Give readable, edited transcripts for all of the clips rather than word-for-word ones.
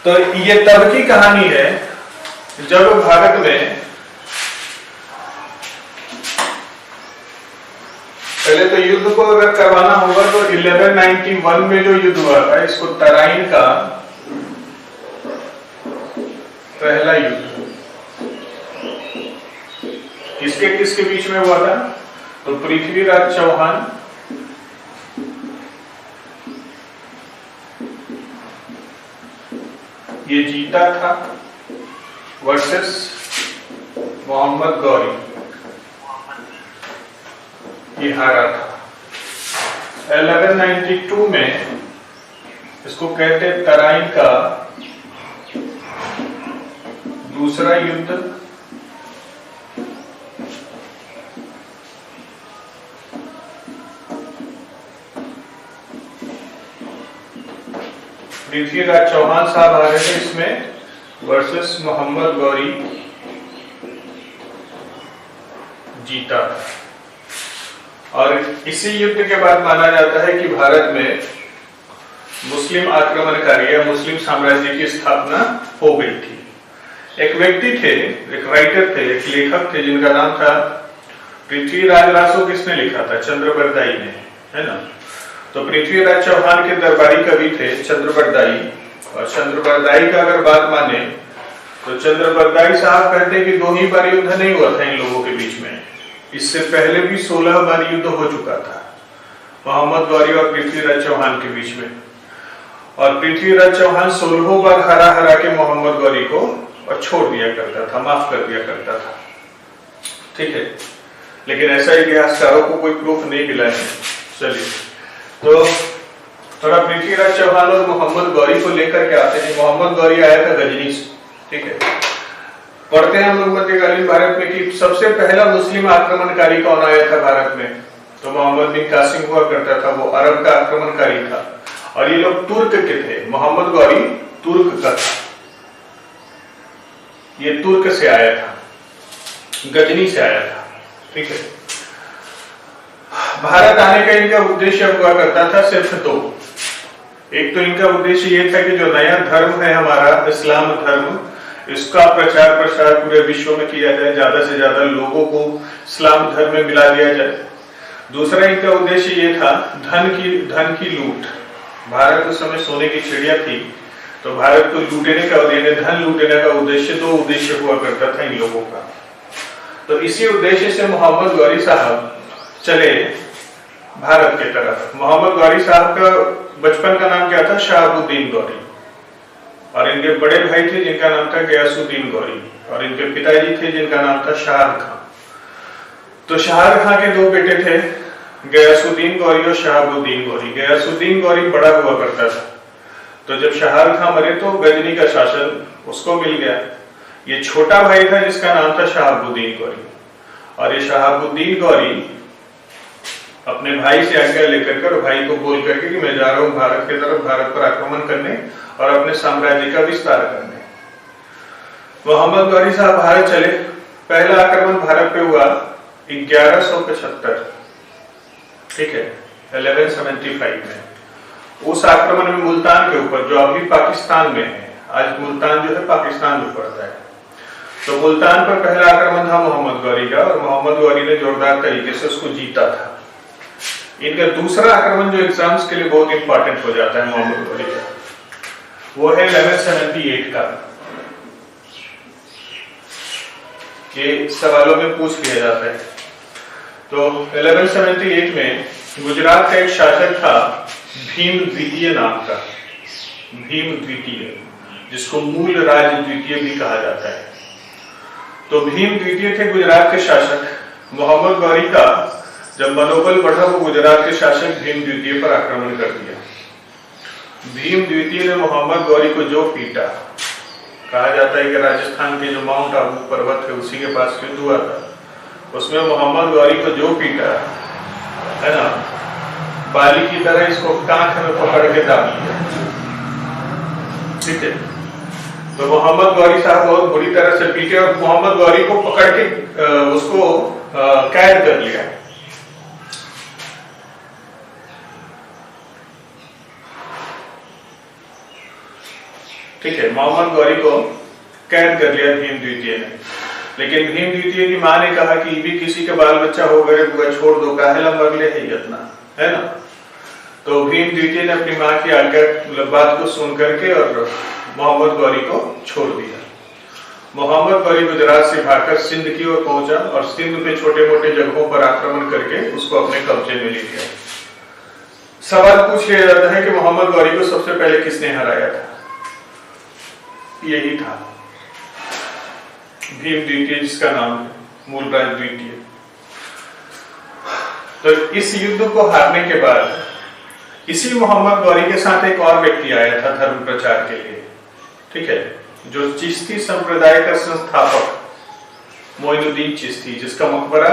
तो ये तब की कहानी है जब भारत में पहले तो युद्ध को अगर करवाना होगा तो 1191 में जो युद्ध हुआ था, इसको तराइन का पहला युद्ध किसके किसके बीच में हुआ था? तो पृथ्वीराज चौहान ये जीता था वर्सेस मोहम्मद गौरी ये हारा था। 1192 में इसको कहते तराइन का दूसरा युद्ध। पृथ्वीराज चौहान साहब आ रहे थे इसमें वर्सेस मोहम्मद गौरी जीता। और इसी युद्ध के बाद माना जाता है कि भारत में मुस्लिम आक्रमणकारी या मुस्लिम साम्राज्य की स्थापना हो गई थी। एक व्यक्ति थे, एक राइटर थे, एक लेखक थे जिनका नाम था पृथ्वीराज। रासो किसने लिखा था? चंद्रबरदाई ने, है ना। तो पृथ्वीराज चौहान के दरबारी कवि थे चंद्रबरदाई। और चंद्रबरदाई का अगर बात माने तो चंद्रबरदाई साहब कहते कि 2 ही बार युद्ध नहीं हुआ था इन लोगों के बीच में, इससे पहले भी 16 बार युद्ध हो चुका था मोहम्मद गौरी और पृथ्वीराज चौहान के बीच में। और पृथ्वीराज चौहान 16 बार हरा के मोहम्मद गौरी को और छोड़ दिया करता था, माफ कर दिया करता था। ठीक है, लेकिन ऐसा इतिहासकारों को कोई प्रूफ नहीं मिला है। चलिए तो थोड़ा पृथ्वीराज चौहान और मोहम्मद गौरी को लेकर के आते हैं। मोहम्मद गौरी आया था गजनी से। ठीक है, पढ़ते हैं हम लोग मध्यकालीन भारत में कि सबसे पहला मुस्लिम आक्रमणकारी कौन आया था भारत में? तो मोहम्मद बिन कासिम हुआ करता था, वो अरब का आक्रमणकारी था। और ये लोग तुर्क के थे। मोहम्मद गौरी तुर्क का था, ये तुर्क से आया था, गजनी से आया था। ठीक है, भारत आने का इनका उद्देश्य हुआ करता था सिर्फ 2। एक तो इनका उद्देश्य ये था कि जो नया धर्म है हमारा इस्लाम धर्म, इसका प्रचार प्रसार पूरे विश्व में किया जाए, ज्यादा से ज्यादा लोगों को इस्लाम धर्म में मिला दिया जाए। दूसरा इनका उद्देश्य ये था धन की लूट। भारत उस समय सोने की चिड़िया थी, तो भारत को लूटने का, धन लूटने का उद्देश्य, 2 उद्देश्य हुआ करता था इन लोगों का। तो इसी उद्देश्य से मोहम्मद गौरी साहब चले भारत की तरफ। मोहम्मद गौरी साहब का बचपन का नाम क्या था? शहाबुद्दीन गौरी। और इनके बड़े भाई थे जिनका नाम था गयासुद्दीन गौरी, और इनके पिताजी थे जिनका नाम था शाहर खां। तो शाहर खां के 2 बेटे थे, गयासुद्दीन गौरी और शहाबुद्दीन गौरी। गयासुद्दीन गौरी बड़ा हुआ करता था, तो जब शाहर खां मरे तो गजनी का शासन उसको मिल गया। ये छोटा भाई था जिसका नाम था शहाबुद्दीन गौरी। और ये शहाबुद्दीन गौरी अपने भाई से आज्ञा लेकर कर, भाई को बोल करके कि मैं जा रहा हूं भारत की तरफ, भारत पर आक्रमण करने और अपने साम्राज्य का विस्तार करने। मोहम्मद गौरी साहब भारत चले। पहला आक्रमण भारत पे हुआ 1175। ठीक है, 1175 में। उस आक्रमण में मुल्तान के ऊपर, जो अभी पाकिस्तान में है, आज मुल्तान जो है पाकिस्तान में पड़ता है, तो मुल्तान पर पहला आक्रमण था मोहम्मद गौरी का, और मोहम्मद गौरी ने जोरदार तरीके से उसको जीता था। इनका दूसरा आक्रमण जो एग्जाम्स के लिए बहुत इंपॉर्टेंट हो जाता है मोहम्मद गौरी का, वो है 1178 का। ये सवालों में पूछ लिया जाता है। तो 1178 में गुजरात का एक शासक था भीम द्वितीय नाम का, भीम द्वितीय, जिसको मूल राज द्वितीय भी कहा जाता है। तो भीम द्वितीय थे गुजरात के शासक। मोहम्मद गौरी का जब मनोबल बढ़ा, वो गुजरात के शासक भीम द्वितीय पर आक्रमण कर दिया। भीम द्वितीय ने मोहम्मद गौरी को जो पीटा, कहा जाता है कि राजस्थान के जो माउंट आबू पर्वत है उसी के पास युद्ध हुआ था, उसमें मोहम्मद गौरी को जो पीटा, है ना, बाली की तरह इसको कांख में पकड़ के दाब लिया। ठीक है, तो मोहम्मद गौरी साहब बहुत बुरी तरह से पीटे और मोहम्मद गौरी को पकड़ के उसको कैद कर लिया। ठीक है, मोहम्मद गौरी को कैद कर लिया भीम द्वितीय ने। लेकिन भीम द्वितीय की मां ने कहा कि भी किसी का बाल बच्चा हो गए बुआ छोड़ दो, काहेला मरले है इतना, है ना। तो भीम द्वितीय ने अपनी मां की आज्ञा बात को सुन करके और मोहम्मद गौरी को छोड़ दिया। मोहम्मद गौरी गुजरात से भागकर सिंध की ओर पहुंचा और सिंध पे छोटे मोटे जगहों पर आक्रमण करके उसको अपने कब्जे में ले लिया। सवाल पूछ लिया जाता है कि मोहम्मद गौरी को सबसे पहले किसने हराया था? यही था भीम द्वितीय, जिसका नाम है मूलराज द्वितीय। तो इस युद्ध को हारने के बाद इसी मोहम्मद गौरी के साथ एक और व्यक्ति आया था धर्म प्रचार के लिए, ठीक है, जो चिश्ती संप्रदाय का संस्थापक मोइनुद्दीन चिश्ती, जिसका मकबरा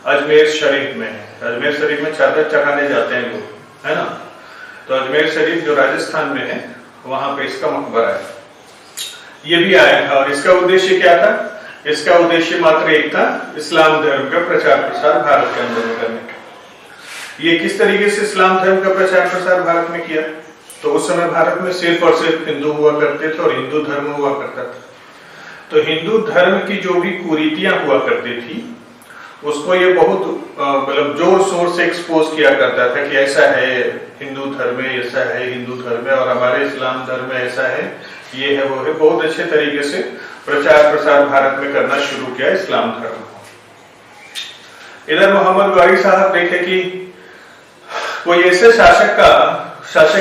अजमेर शरीफ में है। अजमेर शरीफ में चादर चढ़ाने जाते हैं लोग, है ना। तो अजमेर शरीफ जो राजस्थान में है वहां पे इसका मकबरा है। ये भी आया था और इसका उद्देश्य क्या था? इसका उद्देश्य मात्र एक था, इस्लाम धर्म का प्रचार प्रसार भारत के अंदर में करने का। ये किस तरीके से इस्लाम धर्म का प्रचार प्रसार भारत में किया? तो उस समय भारत में सिर्फ और सिर्फ हिंदू हुआ करते थे और हिंदू धर्म हुआ करता था। तो हिंदू धर्म की जो भी कुरीतियां हुआ करती थी उसको ये बहुत मतलब जोर शोर से एक्सपोज किया करता था कि ऐसा है हिंदू धर्म में, ऐसा है हिंदू धर्म में, और हमारे इस्लाम धर्म में ऐसा है, ये है वो है। बहुत अच्छे तरीके से प्रचार प्रसार भारत में करना शुरू किया इस्लाम धर्म को। इधर मोहम्मद गौरी साहब देखे कि कोई ऐसे शासक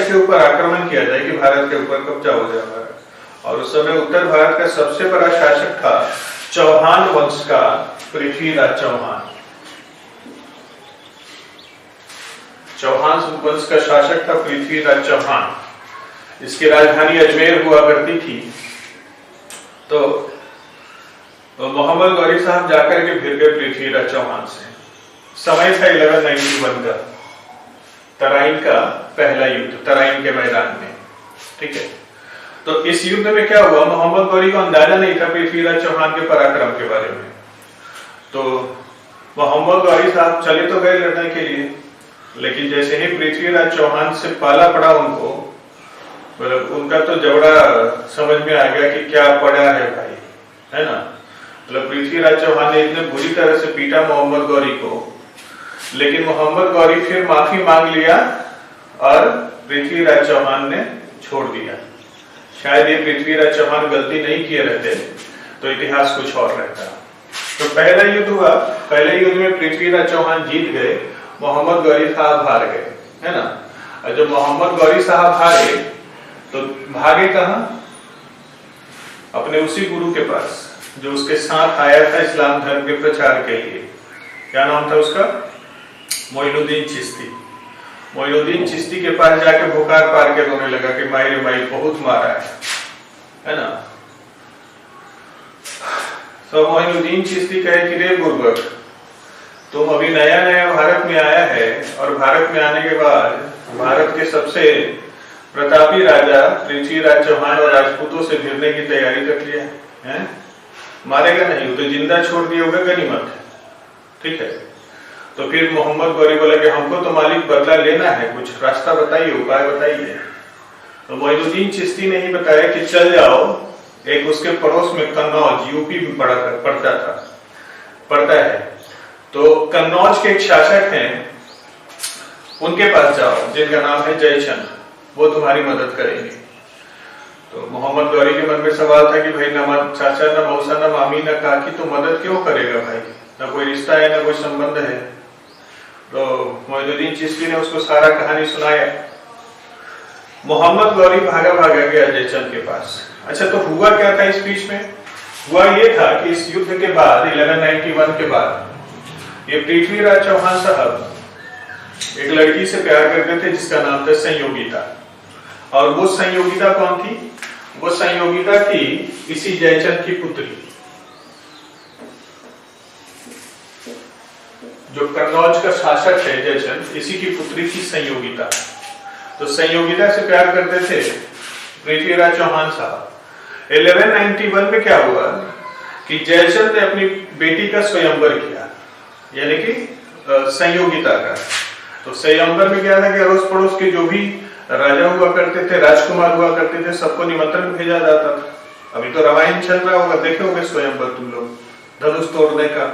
के ऊपर आक्रमण किया जाए कि भारत के ऊपर कब्जा हो जाए भारत। और उस समय उत्तर भारत का सबसे बड़ा शासक था चौहान वंश का पृथ्वीराज चौहान। चौहान वंश का शासक था पृथ्वीराज चौहान। इसकी राजधानी अजमेर हुआ करती थी। तो मोहम्मद गौरी साहब जाकर के फिर गए पृथ्वीराज चौहान से। समय था 1191 का, तराइन का पहला युद्ध, तराइन के मैदान में, ठीक है। तो इस युद्ध में क्या हुआ, मोहम्मद गौरी को अंदाजा नहीं था पृथ्वीराज चौहान के पराक्रम के बारे में। तो मोहम्मद गौरी साहब चले तो गए लड़ने के लिए, लेकिन जैसे ही पृथ्वीराज चौहान से पाला पड़ा उनको, मतलब उनका तो जबड़ा समझ में आ गया कि क्या पड़ा है भाई, है ना। मतलब पृथ्वीराज चौहान ने इतने बुरी तरह से पीटा मोहम्मद गौरी को, लेकिन मोहम्मद गौरी फिर माफी मांग लिया और पृथ्वीराज चौहान ने छोड़ दिया। शायद ये पृथ्वीराज चौहान गलती नहीं किए रहते तो इतिहास कुछ और रहता। तो पहला युद्ध हुआ, पहले युद्ध में पृथ्वीराज चौहान जीत गए, मोहम्मद गौरी साहब हार गए, है ना। और जब मोहम्मद गौरी साहब हारे तो भागे कहां? अपने उसी गुरु के पास जो उसके साथ आया था इस्लाम धर्म के प्रचार के लिए। क्या नाम था उसका? मोइनुद्दीन चिश्ती। मोइनुद्दीन चिश्ती के पास जाके भुकार पार के रोने लगा कि माई रे माई बहुत मारा है ना। तो मोइनुद्दीन चिश्ती कहे कि रे बुर्बक, तुम अभी नया नया भारत में आया है और भारत में आने के बाद भारत के सबसे प्रतापी राजा पृथ्वीराज चौहान और राजपूतों से भिड़ने की तैयारी कर लिया है? मारेगा नहीं, वो तो जिंदा छोड़ दिया होगा, गनीमत है, ठीक है। तो फिर मोहम्मद गौरी बोला कि हमको तो मालिक बदला लेना है, कुछ रास्ता बताइए, उपाय बताइए। तो मोइनुद्दीन चिश्ती ने ही बताया कि चल जाओ, एक उसके पड़ोस में कन्नौज, यूपी में पड़ता है, तो कन्नौज के एक शासक हैं, उनके पास जाओ जिनका नाम है जयचंद, वो तुम्हारी मदद करेंगे। तो मोहम्मद गौरी के मन में सवाल था कि भाई ना चाचा ना मौसा ना मामी ना काकी, तो मदद क्यों करेगा भाई, ना कोई रिश्ता है ना कोई संबंध है। तो मोइनुद्दीन चिश्ती ने उसको सारा कहानी सुनाया। मोहम्मद गौरी भागा गया जयचंद के पास। अच्छा, तो हुआ क्या था इस बीच में? हुआ ये था कि इस युद्ध के बाद 1191 के बाद ये पृथ्वीराज चौहान साहब एक लड़की से प्यार करते थे जिसका नाम था संयोगिता। और वो संयोगिता कौन थी? वो संयोगिता थी इसी जयचंद की पुत्री, जो कन्नौज का शासक है जयचंद, इसी की पुत्री थी संयोगिता। तो संयोगिता से प्यार करते थे पृथ्वीराज चौहान साहब। 1191 में क्या हुआ कि जयचंद ने अपनी बेटी का स्वयंवर किया, यानी कि संयोगिता का। तो स्वयंवर में क्या था कि अड़ोस पड़ोस के जो भी राजा हुआ करते थे, राजकुमार हुआ करते थे, सबको निमंत्रण भेजा जाता था। अभी तो रामायण चल रहा होगा, देखे होगे स्वयंवर तुम लोग, धनुष तोड़ने का,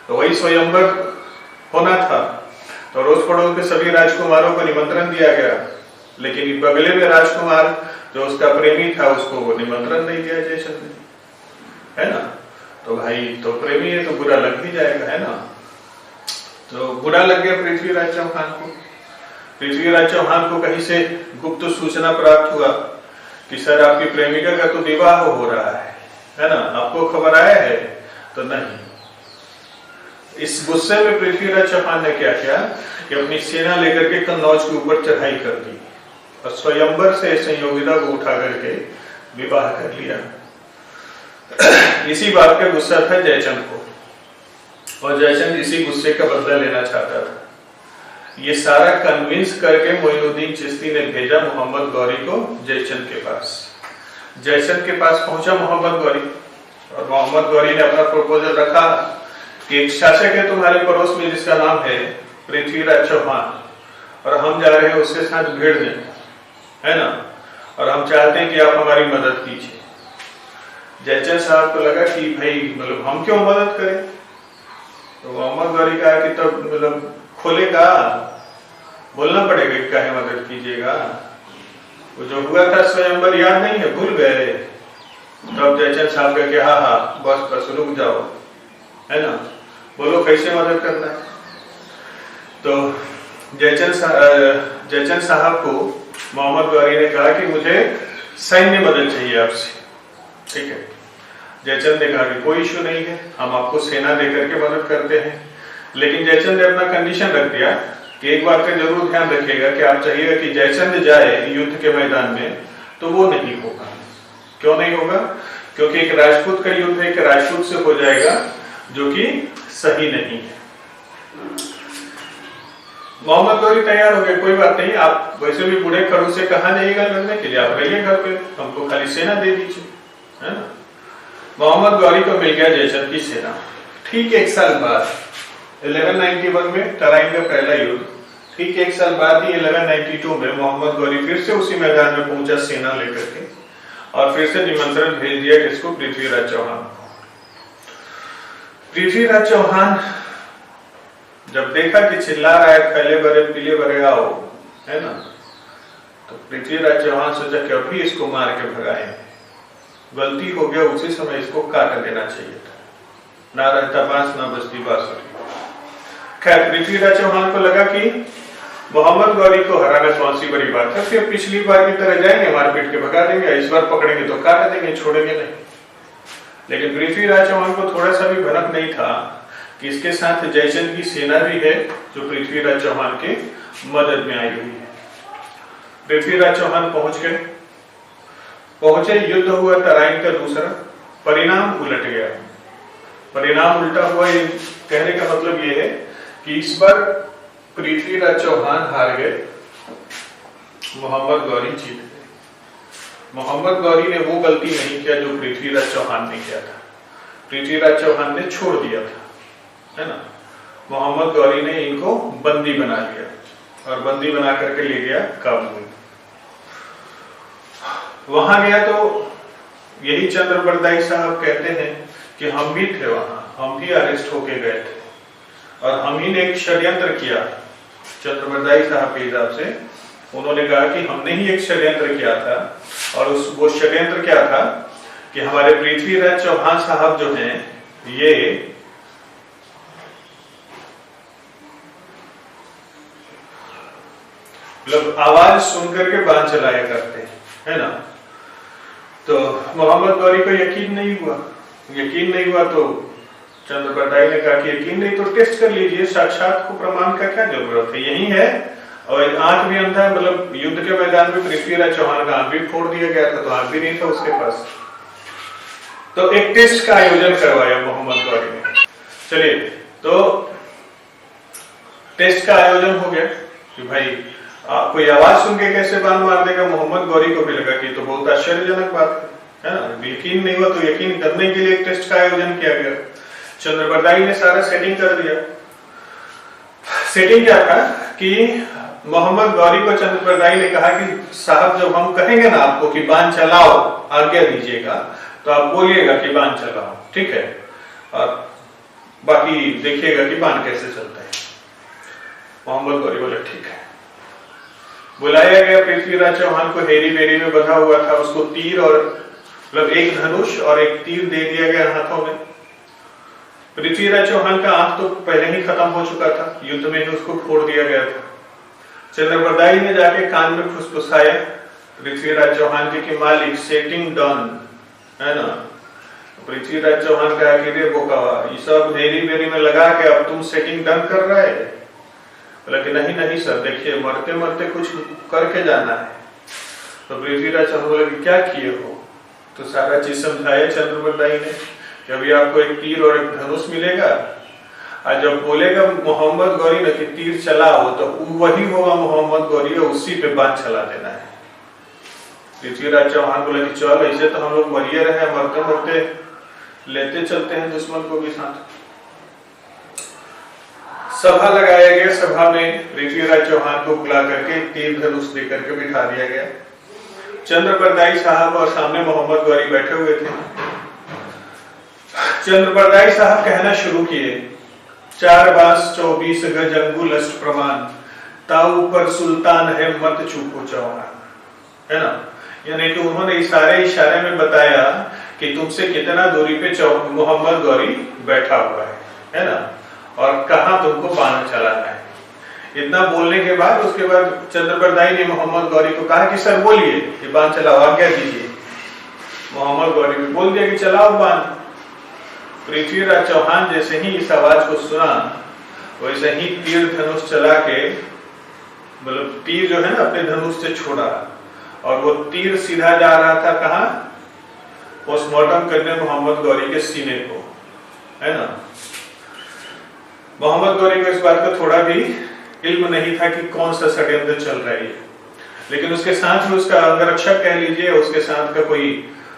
तो वही स्वयंवर होना था। तो रोज पड़ोस के सभी राजकुमारों को निमंत्रण दिया गया, लेकिन बगले में राजकुमार जो उसका प्रेमी था उसको वो निमंत्रण नहीं दिया जयचंद ने, है ना। तो भाई तो प्रेमी है तो बुरा लग ही जाएगा, है ना। तो बुरा लग गया पृथ्वीराज चौहान को। पृथ्वीराज चौहान को कहीं से गुप्त सूचना प्राप्त हुआ कि सर आपकी प्रेमिका का तो विवाह हो रहा है ना, आपको खबर आया है? तो नहीं। इस गुस्से में पृथ्वीराज चौहान ने क्या किया कि अपनी सेना लेकर के कन्नौज के ऊपर चढ़ाई कर दी और स्वयंवर से संयोगिता को उठा करके विवाह कर लिया। इसी बात का गुस्सा था जयचंद को, और जयचंद इसी गुस्से का बदला लेना चाहता था। ये सारा कन्विंस करके मोइनुद्दीन चिश्ती ने भेजा मोहम्मद गौरी को जयचंद के पास। जयचंद के पास पहुंचा मोहम्मद गौरी, और मोहम्मद गौरी ने अपना प्रपोजल रखा कि एक शासक है तुम्हारे पड़ोस में जिसका नाम है पृथ्वीराज चौहान, और हम जा रहे हैं उसके साथ भिड़ने, है ना, और हम चाहते हैं कि आप हमारी मदद कीजिए। जयचंद साहब को लगा कि भाई मतलब हम क्यों मदद करें, तो मोहम्मद गौरी कहा कि तब मतलब खोलेगा, बोलना पड़ेगा कि काहे मदद कीजिएगा, वो जो हुआ था स्वयंवर याद नहीं है, भूल गए। तब जयचंद साहब का कि हाँ हाँ बस रुक जाओ, है ना, बोलो कैसे मदद करना है। तो जयचंद साहब को मोहम्मद गौरी ने कहा कि मुझे सैन्य मदद चाहिए आपसे, ठीक है। जयचंद ने कहा कि कोई इश्यू नहीं है, हम आपको सेना देकर के मदद करते हैं, लेकिन जयचंद ने अपना कंडीशन रख दिया कि एक बात का जरूर ध्यान रखिएगा कि आप चाहिएगा कि जयचंद जाए युद्ध के मैदान में, तो वो नहीं होगा। क्यों नहीं होगा? क्योंकि एक राजपूत का युद्ध एक राजपूत से हो जाएगा, जो कि सही नहीं है। मोहम्मद गौरी तैयार हो गए, कोई बात नहीं, आप वैसे भी बूढ़े खड़ू से कहा जाइएगा लड़ने के लिए, आप रहिए घर पे, हमको खाली सेना दे दीजिए, है ना। मोहम्मद गौरी को मिल गया जयचंद की सेना। ठीक 1 साल बाद 1191 में तराइन का पहला युद्ध, ठीक 1 साल बाद ही 1192 में मोहम्मद गौरी फिर से उसी मैदान में पहुंचा सेना लेकर के, और फिर से निमंत्रण भेज दिया किसको? पृथ्वीराज चौहान। पृथ्वीराज चौहान जब देखा कि चिल्ला रहा है खैले बरे पीले बरे आओ, है ना, तो पृथ्वीराज चौहान सोचा कि अभी इसको मार के भगाए, गलती हो गया, उसी समय इसको काट देना चाहिए था, ना रहता बांस ना बजती बांसुरी। खैर पृथ्वीराज चौहान को लगा कि मोहम्मद गौरी को हराना कौन सी बड़ी बात है, फिर पिछली बार की तरह जाएंगे मारपीट के भगा देंगे, इस बार पकड़ेंगे तो काट देंगे, छोड़ेंगे नहीं। लेकिन पृथ्वीराज चौहान को थोड़ा सा भी भनक नहीं था कि इसके साथ जयचंद की सेना भी है जो पृथ्वीराज चौहान के मदद में आई हुई है। पृथ्वीराज चौहान पहुंचे, युद्ध हुआ तराइन का दूसरा, परिणाम उलट गया। परिणाम उल्टा हुआ, ये कहने का मतलब ये है कि इस बार पृथ्वीराज चौहान हार गए, मोहम्मद गौरी जीत गए। मोहम्मद गौरी ने वो गलती नहीं किया जो पृथ्वीराज चौहान ने किया था। पृथ्वीराज चौहान ने छोड़ दिया था, है ना। मोहम्मद गौरी ने इनको बंदी बना लिया और बंदी बना करके ले गया काबुल में। वहां गया तो यही चंद्रबरदाई साहब कहते हैं कि हम भी थे वहां, हम भी अरेस्ट होके गए थे, और हम ही ने एक षड्यंत्र किया। चंद्रबरदाई साहब के हिसाब से उन्होंने कहा कि हमने ही एक षड्यंत्र किया था, और वो षड्यंत्र क्या था कि हमारे पृथ्वीराज चौहान साहब जो हैं, ये मतलब आवाज सुनकर के बांध चलाया करते हैं, है ना। तो मोहम्मद गौरी को यकीन नहीं हुआ तो चंद्रबरदाई ने कहा कि यकीन नहीं तो टेस्ट कर लीजिए, साक्षात को प्रमाण का क्या जरूरत है, यही है, और आंख भी अंधा है, मतलब युद्ध के मैदान में पृथ्वीराज चौहान का आंख भी फोड़ दिया गया था, तो आंख भी नहीं था उसके पास। तो एक टेस्ट का आयोजन करवाया मोहम्मद गौरी ने। चलिए, तो टेस्ट का आयोजन हो गया कि भाई कोई आवाज सुन के कैसे बांध मार देगा। मोहम्मद गौरी को भी लगा कि तो बहुत आश्चर्यजनक बात है ना, यकीन नहीं हुआ तो यकीन करने के लिए एक टेस्ट का आयोजन किया गया। चंद्रबरदाई ने सारा सेटिंग कर दिया। सेटिंग क्या था कि मोहम्मद गौरी को चंद्रप्रदाई ने कहा कि साहब जब हम कहेंगे ना आपको कि बांध चलाओ, आज्ञा दीजिएगा, तो आप बोलिएगा कि बांध चलाओ, ठीक है, और बाकी देखिएगा कि बांध कैसे चलता है। मोहम्मद गौरी बोले ठीक है। बुलाया गया पृथ्वीराज चौहान को, हेरी बेरी में बंधा हुआ था, उसको तीर और मतलब एक धनुष और एक तीर दे दिया गया हाथों में। पृथ्वीराज चौहान का आंख तो पहले ही खत्म हो चुका था, युद्ध में ही उसको फोड़ दिया गया था। चंद्रप्रदाई ने जाके कान में फुसफुसाया पृथ्वीराज चौहान जी की मालिक सेटिंग डन है ना। पृथ्वीराज चौहान कहा कि रे बोकावा, ये सब हेरी बेरी में लगा के अब तुम सेटिंग डन कर रहे है? बोला कि नहीं नहीं सर, देखिए मरते मरते कुछ करके जाना है। तो पृथ्वीराज चौहान बोला कि क्या किए हो? तो सारा चीज समझाया चंद्रप्रदाई ने कि अभी आपको एक तीर और एक धनुष मिलेगा, और जब बोलेगा मोहम्मद गौरी ने कि तीर चलाओ, तो वही होगा मोहम्मद गौरी, उसी पे बांध चला देना है। पृथ्वीराज चौहान बोला कि चल, ऐसे तो हम लोग मरिए रहे, मरते मरते लेते चलते हैं दुश्मन को भी साथ। सभा लगाया गया, सभा में पृथ्वीराज चौहान को बुला करके तीर धनुष दे करके बिठा दिया गया। चंद्रप्रदाई साहब और सामने मोहम्मद गौरी बैठे हुए थे। चंद्रप्रदाई साहब कहना शुरू किए, 4 बास 24 गज अंगुल अष्ट प्रमाण, ताऊ पर सुल्तान है मत चूको चौहान, है ना। यानी कि उन्होंने इशारे में बताया कि तुमसे कितना दूरी पे मोहम्मद गौरी बैठा हुआ है ना, और कहां तुमको बाण चलाना है। इतना बोलने के बाद उसके बाद चंद्रप्रदाई ने मोहम्मद गौरी को कहा कि सर बोलिए कि बाण चलाओ, आज्ञा दीजिए। मोहम्मद गौरी ने बोल दिया कि चलाओ बाण। पृथ्वीराज चौहान जैसे ही इस आवाज को सुना, वैसे ही तीर धनुष चला के, मतलब तीर जो है ना अपने धनुष से छोड़ा, और वो तीर सीधा जा रहा था कहां? पोस्टमार्टम करने मोहम्मद गौरी के सीने को, है ना। मोहम्मद गौरी को इस बात का थोड़ा भी इल्म नहीं था कि कौन सा षड्यंत्र चल रही है, लेकिन उसके साथ में उसका अंगरक्षक कह लीजिए, उसके साथ का कोई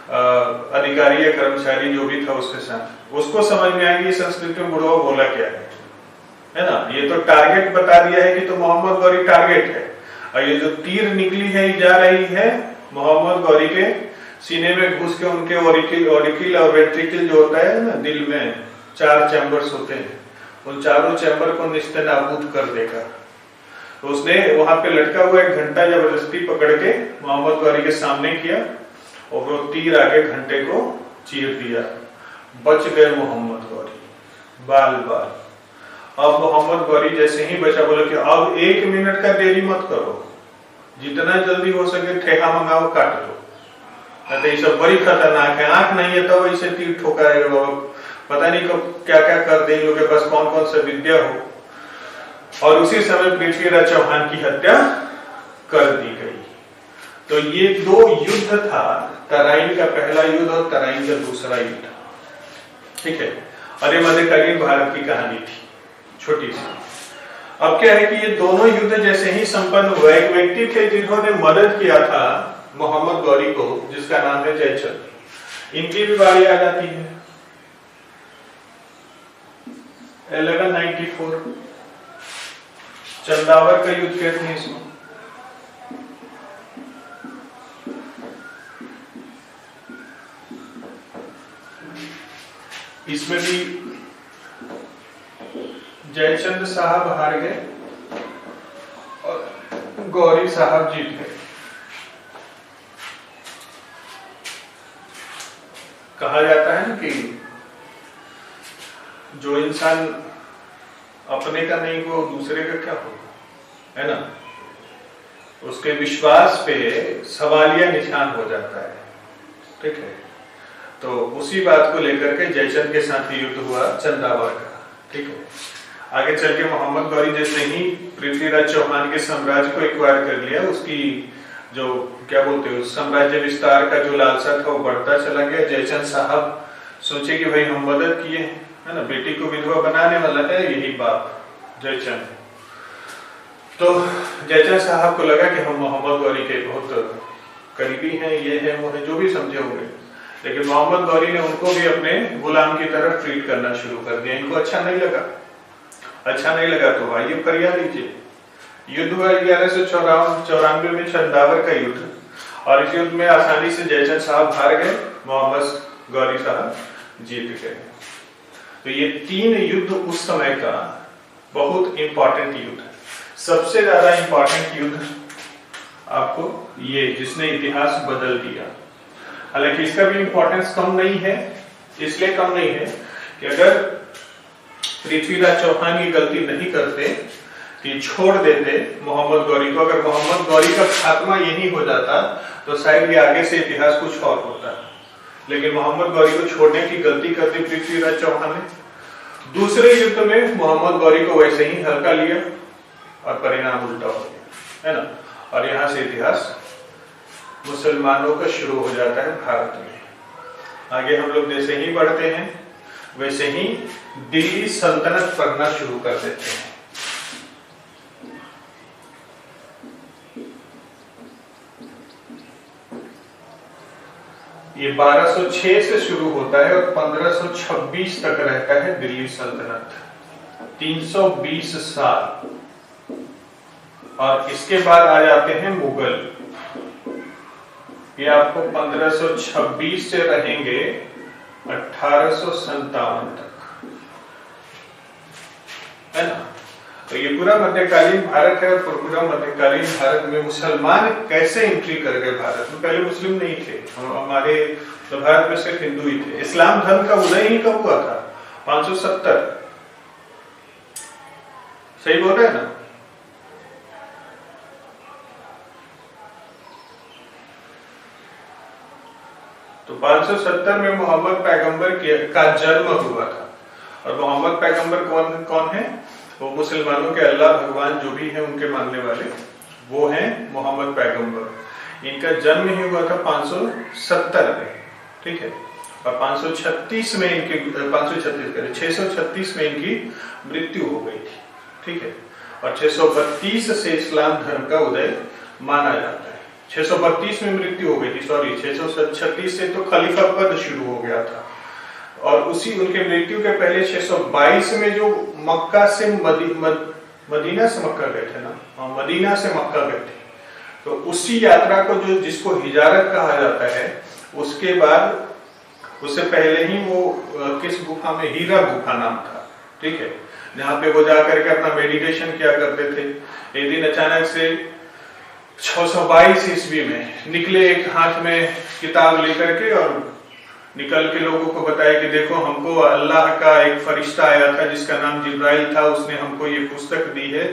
अधिकारी या कर्मचारी जो भी था उसके साथ, उसको समझ में आएगी संस्कृत में बुढ़वा बोला क्या है ना। ये तो टारगेट बता दिया है कि तो मोहम्मद गौरी टारगेट है, और ये जो तीर निकली है जा रही है मोहम्मद गौरी के सीने में घुस के उनके ऑरिकिल और वेंट्रिकल जो होता है ना दिल में, 4 चैम्बर्स होते हैं, उन चारों चैम्बर को निस्तेनाबूद कर देगा। तो उसने वहां पे लटका हुआ एक घंटा जबरदस्ती पकड़ के मोहम्मद गौरी के सामने किया, और वो तीर आके घंटे को चीर दिया। बच गए मोहम्मद गौरी बाल बाल। अब मोहम्मद गौरी जैसे ही बचा, बोला कि अब 1 मिनट का देरी मत करो, जितना जल्दी हो सके ठेका मंगाओ, काट लो, नहीं तो ये सब बड़ी खतरनाक है। आंख नहीं है तो इसे तीर ठोका है, पता नहीं कब क्या क्या कर देंगे, उनके पास कौन कौन सा विद्या हो। और उसी समय पृथ्वीराज चौहान की हत्या कर दी गई। तो ये 2 युद्ध था, तराइन का पहला युद्ध और तराइन का दूसरा युद्ध, ठीक है। और ये मध्यकालीन भारत की कहानी थी छोटी सी। अब क्या है कि ये दोनों युद्ध जैसे ही संपन्न हुआ, एक व्यक्ति थे जिन्होंने मदद किया था मोहम्मद गौरी को, जिसका नाम है जयचंद। इनकी भी बारी आ जाती है 1194, चंदावर का युद्ध कहते हैं इसमें। इसमें भी जयचंद साहब हार गए और गौरी साहब जीत गए। कहा जाता है ना कि जो इंसान अपने का नहीं वो दूसरे का क्या होगा, है ना। उसके विश्वास पे सवालिया निशान हो जाता है, ठीक है। तो उसी बात को लेकर के जयचंद के साथ युद्ध हुआ चंदावर का, ठीक है। आगे चल के मोहम्मद गौरी जैसे ही पृथ्वीराज चौहान के साम्राज्य को एक्वायर कर लिया, उसकी जो क्या बोलते हैं साम्राज्य विस्तार का जो लालसा था वो बढ़ता चला गया। जयचंद साहब सोचे कि भाई हम मदद किए, है ना, बेटी को विधवा बनाने वाला है यही बाप जयचंद। तो जयचंद साहब को लगा कि हम मोहम्मद गौरी के बहुत करीबी हैं, ये है वो है, जो भी समझे होंगे, लेकिन मोहम्मद गौरी ने उनको भी अपने गुलाम की तरह ट्रीट करना शुरू कर दिया। इनको अच्छा नहीं लगा तो भाई ये फरिया लीजिए, युद्ध हुआ 1194 में चंदावर का युद्ध, और इस युद्ध में आसानी से जयचंद साहब हार गए, मोहम्मद गौरी साहब जीत गए। तो ये 3 युद्ध उस समय का बहुत इंपॉर्टेंट युद्ध है। सबसे ज्यादा इंपॉर्टेंट युद्ध आपको ये जिसने इतिहास बदल दिया। हालांकि इसका भी इंपॉर्टेंस कम नहीं है, इसलिए कम नहीं है कि अगर पृथ्वीराज चौहान की गलती नहीं करते कि छोड़ देते मोहम्मद गौरी को, अगर मोहम्मद गौरी का खात्मा यही हो जाता तो शायद ये आगे से इतिहास कुछ और होता। लेकिन मोहम्मद गौरी को छोड़ने की गलती कर दी पृथ्वीराज चौहान ने। दूसरे युद्ध में मोहम्मद गौरी को वैसे ही हल्का लिया और परिणाम उल्टा हो गया, है ना। और यहां से इतिहास मुसलमानों का शुरू हो जाता है भारत में। आगे हम लोग जैसे ही बढ़ते हैं वैसे ही दिल्ली सल्तनत पढ़ना शुरू कर देते हैं। ये 1206 से शुरू होता है और 1526 तक रहता है दिल्ली सल्तनत, 320 साल। और इसके बाद आ जाते हैं मुगल। ये आपको 1526 से रहेंगे 1857 तक, है ना। तो ये पूरा मध्यकालीन भारत है, और पूरा मध्यकालीन भारत में मुसलमान कैसे एंट्री कर गए भारत में। पहले मुस्लिम नहीं थे, हमारे तो भारत में सिर्फ हिंदू ही थे। इस्लाम धर्म का उदय ही कब हुआ था? 570। सही बोल रहे हैं ना। तो 570 में मोहम्मद पैगंबर का जन्म हुआ था। और मोहम्मद पैगंबर कौन है? वो मुसलमानों के अल्लाह भगवान जो भी है उनके मानने वाले, वो हैं मोहम्मद पैगंबर। इनका जन्म ही हुआ था 570 में, ठीक है। और 536 में इनकी 636 में इनकी मृत्यु हो गई थी, ठीक है। और 632 से इस्लाम धर्म का उदय माना जाता है। 632 में मृत्यु हो गई थी, सॉरी 636 से तो खलीफा पद शुरू हो गया था। और उसी उनके मृत्यु के पहले 622 में जो मक्का से मदीना से मक्का गए थे ना, मदीना से मक्का गए थे, तो उसी यात्रा को जो जिसको हिजारत कहा जाता है, उसके बाद उससे पहले ही वो किस गुफा में, हीरा गुफा नाम था, ठीक है, जहाँ पे वो जाकर के अपना मेडिटेशन किया करते थे। एक दिन अचानक से 622 ईस्वी में निकले, एक हाथ में किताब लेकर के, और निकल के लोगों को बताया कि देखो हमको अल्लाह का एक फरिश्ता आया था जिसका नाम जिब्राइल था, उसने हमको ये पुस्तक दी है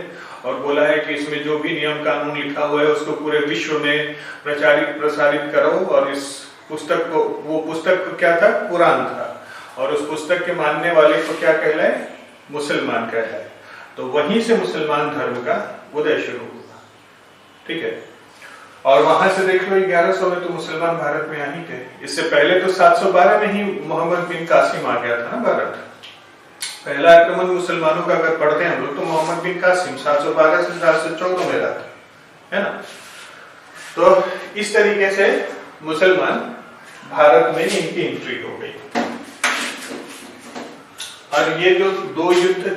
और बोला है कि इसमें जो भी नियम कानून लिखा हुआ है उसको पूरे विश्व में प्रसारित करो। और इस पुस्तक को, वो पुस्तक क्या था? कुरान था। और उस पुस्तक के मानने वाले को क्या कहलाए? मुसलमान कहलाए। तो वहीं से मुसलमान धर्म का उदय शुरू हुआ, ठीक है। और वहां से देख लो 1100 में तो मुसलमान भारत में आ ही गए। इससे पहले तो 712 में ही मोहम्मद बिन कासिम आ गया था ना भारत। पहला आक्रमण मुसलमानों का अगर पढ़ते हैं हम लोग तो मोहम्मद बिन कासिम 712 से 714 में रहा, है ना। तो इस तरीके से मुसलमान भारत में इनकी एंट्री हो गई। और ये जो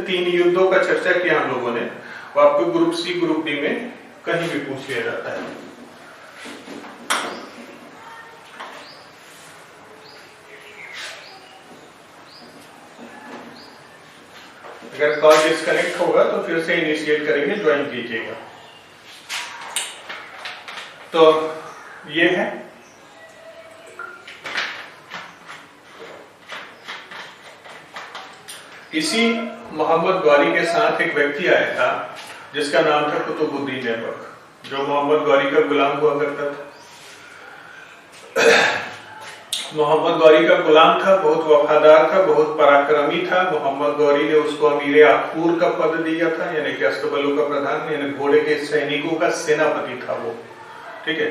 3 युद्धों का चर्चा किया हम लोगों ने, वो आपको ग्रुप सी ग्रुप डी में कहीं भी पूछ लिया जाता है। अगर कॉल डिस्कनेक्ट होगा तो फिर से इनिशिएट करेंगे, ज्वाइन कीजिएगा। तो ये है इसी मोहम्मद गौरी के साथ एक व्यक्ति आया था जिसका नाम था कुतुबुद्दीन ऐबक, जो मोहम्मद गौरी का गुलाम हुआ करता था। मोहम्मद गौरी का गुलाम था, बहुत वफादार था, बहुत पराक्रमी था। मोहम्मद गौरी ने उसको अमीर आखूर का पद दिया था, यानी कि अस्तबलों का प्रधान, यानी घोड़े के सैनिकों का सेनापति था वो, ठीक है।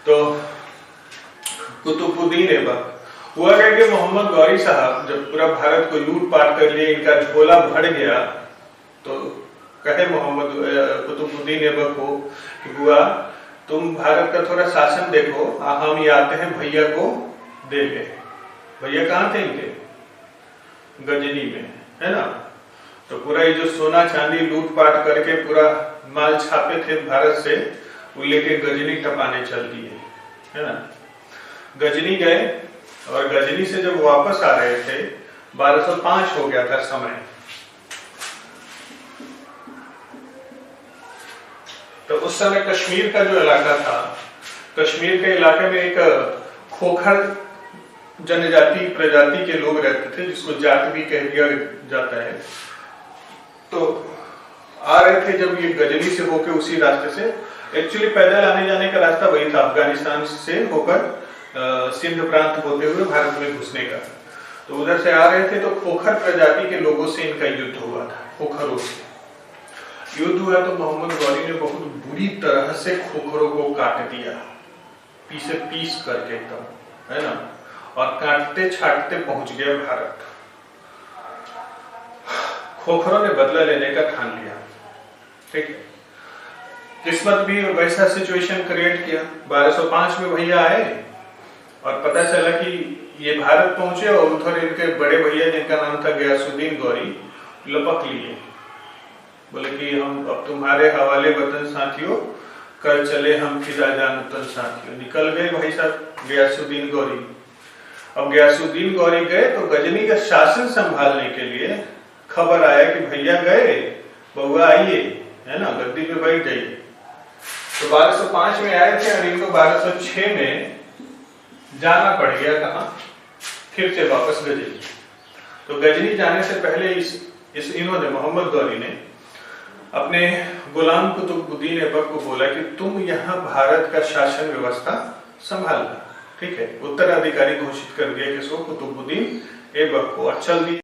तो कुतुबुद्दीन ऐबक हुआ क्या कि मोहम्मद गौरी साहब जब पूरा भारत को लूटपाट कर लिए, इनका झोला भर गया, तो कहे मोहम्मद कुतुबुद्दीन ऐबक को कि बुआ तुम भारत का थोड़ा शासन देखो, हम ये आते हैं भैया को दे गए। भैया कहाँ थे इनके? गजनी में, है ना। तो पूरा ये जो सोना चांदी लूटपाट करके पूरा माल छापे थे भारत से, वो लेके गजनी टपाने चल दिए, है ना। गजनी गए और गजनी से जब वापस आ रहे थे 1205 हो गया था समय। तो उस समय कश्मीर का जो इलाका था, कश्मीर के इलाके में एक खोखर जनजाति प्रजाति के लोग रहते थे, जिसको जाट भी कह दिया जाता है। तो आ रहे थे जब ये गजनी से होकर उसी रास्ते से, एक्चुअली पैदल आने जाने का रास्ता वही था, अफगानिस्तान से होकर सिंध प्रांत होते हुए भारत में घुसने का। तो उधर से आ रहे थे तो खोखर प्रजाति के लोगों से इनका युद्ध हुआ था, खोखरों से युद्ध हुआ। तो मोहम्मद गौरी ने बहुत बुरी तरह से खोखरों को काट दिया, पीस करके एकदम, है ना। और काटते छाटते पहुंच गए भारत। खोखरों ने बदला लेने का ठान लिया, ठीक है। किस्मत भी वैसा सिचुएशन क्रिएट किया। 1205 में भैया आए और पता चला कि ये भारत पहुंचे और उधर इनके बड़े भैया जिनका नाम था गयासुद्दीन गौरी लपक लिए, बोले कि हम अब तुम्हारे हवाले वतन साथियों, कर चले हम फिजा जान वतन साथियों। निकल गए भाई साहब गयासुद्दीन गौरी। अब गयासुद्दीन गौरी गए तो गजनी का शासन संभालने के लिए खबर आया कि भैया गए, बउआ आइए, है ना, गद्दी पे बैठ जाइए। तो 1205 में आए थे और इनको 1206 में जाना पड़ गया, कहा, फिर से वापस गजनी। तो गजनी जाने से पहले इन्होंने मोहम्मद गौरी ने अपने गुलाम कुतुबुद्दीन ऐबक को बोला कि तुम यहाँ भारत का शासन व्यवस्था संभालना, ठीक है। उत्तराधिकारी घोषित कर दिया किसको, कुतुबुद्दीन ऐबक को। और चल दी